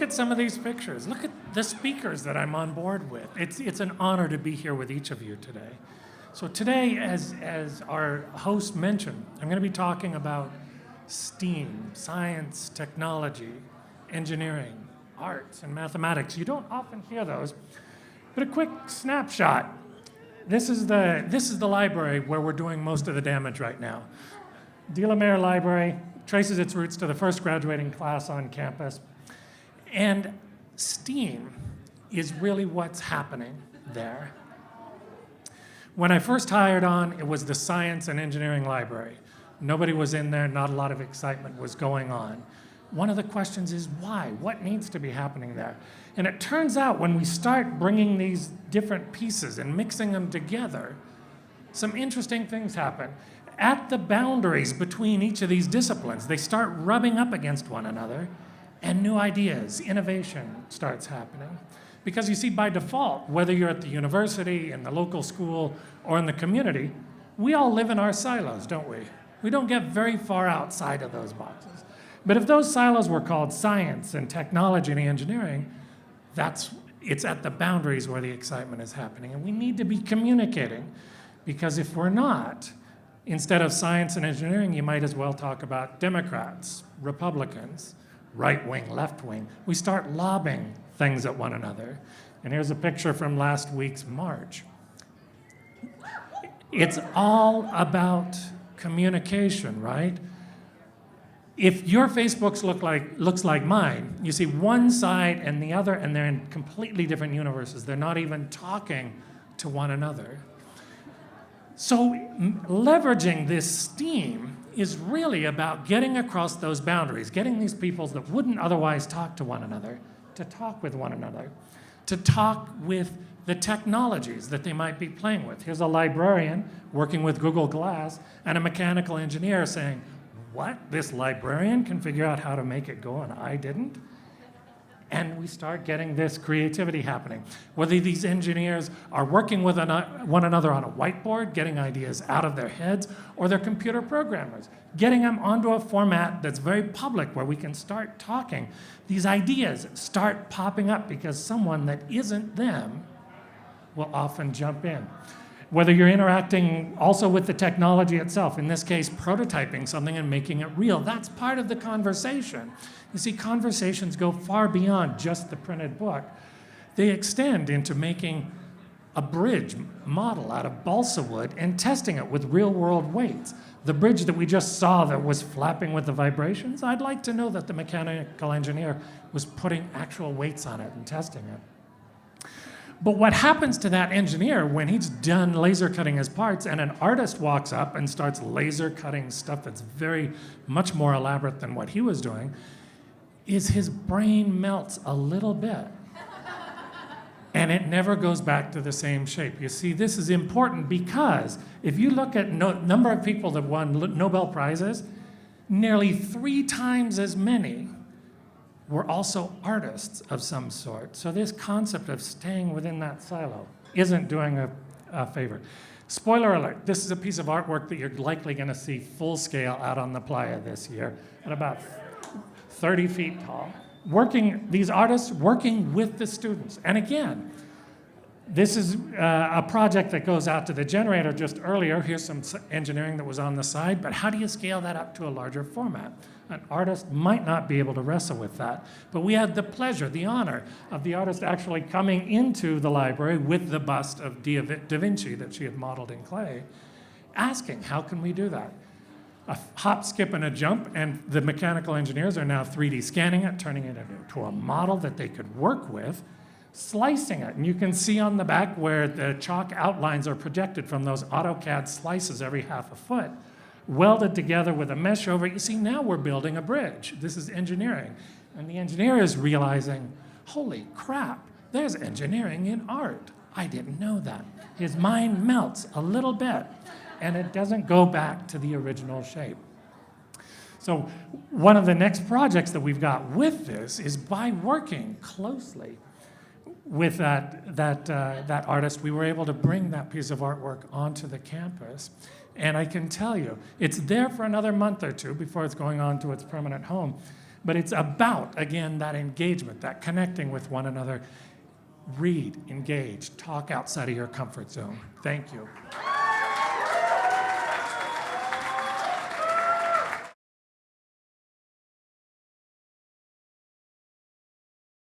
look at some of these pictures. Look at the speakers that I'm on board with. It's an honor to be here with each of you today. So today, as our host mentioned, I'm going to be talking about STEAM, science, technology, engineering, arts, and mathematics. You don't often hear those, but a quick snapshot. This is the library where we're doing most of the damage right now. De la Mare Library traces its roots to the first graduating class on campus. And STEAM is really what's happening there. When I first hired on, it was the science and engineering library. Nobody was in there, not a lot of excitement was going on. One of the questions is why? What needs to be happening there? And it turns out when we start bringing these different pieces and mixing them together, some interesting things happen. At the boundaries between each of these disciplines, they start rubbing up against one another, and new ideas, innovation starts happening. Because you see, by default, whether you're at the university, in the local school, or in the community, we all live in our silos, don't we? We don't get very far outside of those boxes. But if those silos were called science and technology and engineering, it's at the boundaries where the excitement is happening. And we need to be communicating, because if we're not, instead of science and engineering, you might as well talk about Democrats, Republicans, right wing, left wing. We start lobbing things at one another. And here's a picture from last week's march. It's all about communication, right? If your Facebooks looks like mine, you see one side and the other, and they're in completely different universes. They're not even talking to one another. So leveraging this STEAM is really about getting across those boundaries, getting these peoples that wouldn't otherwise talk to one another to talk with one another, to talk with the technologies that they might be playing with. Here's a librarian working with Google Glass and a mechanical engineer saying, what? This librarian can figure out how to make it go and I didn't? And we start getting this creativity happening. Whether these engineers are working with one another on a whiteboard, getting ideas out of their heads, or they're computer programmers, getting them onto a format that's very public where we can start talking. These ideas start popping up because someone that isn't them will often jump in. Whether you're interacting also with the technology itself, in this case, prototyping something and making it real, that's part of the conversation. You see, conversations go far beyond just the printed book. They extend into making a bridge model out of balsa wood and testing it with real-world weights. The bridge that we just saw that was flapping with the vibrations, I'd like to know that the mechanical engineer was putting actual weights on it and testing it. But what happens to that engineer when he's done laser cutting his parts and an artist walks up and starts laser cutting stuff that's very much more elaborate than what he was doing, is his brain melts a little bit. And it never goes back to the same shape. You see, this is important because if you look at number of people that won Nobel Prizes, nearly 3 times as many were also artists of some sort. So this concept of staying within that silo isn't doing a favor. Spoiler alert, this is a piece of artwork that you're likely gonna see full scale out on the playa this year at about 30 feet tall. These artists working with the students. And again, this is a project that goes out to the generator just earlier. Here's some engineering that was on the side, but how do you scale that up to a larger format? An artist might not be able to wrestle with that, but we had the pleasure, the honor of the artist actually coming into the library with the bust of Da Vinci that she had modeled in clay, asking, how can we do that? A hop, skip, and a jump, and the mechanical engineers are now 3D scanning it, turning it into a model that they could work with, slicing it. And you can see on the back where the chalk outlines are projected from those AutoCAD slices every half a foot, welded together with a mesh over it. You see, now we're building a bridge. This is engineering. And the engineer is realizing, holy crap, there's engineering in art. I didn't know that. His mind melts a little bit, and it doesn't go back to the original shape. So one of the next projects that we've got with this is by working closely with that artist, we were able to bring that piece of artwork onto the campus. And I can tell you, it's there for another month or two before it's going on to its permanent home. But it's about, again, that engagement, that connecting with one another. Read, engage, talk outside of your comfort zone. Thank you.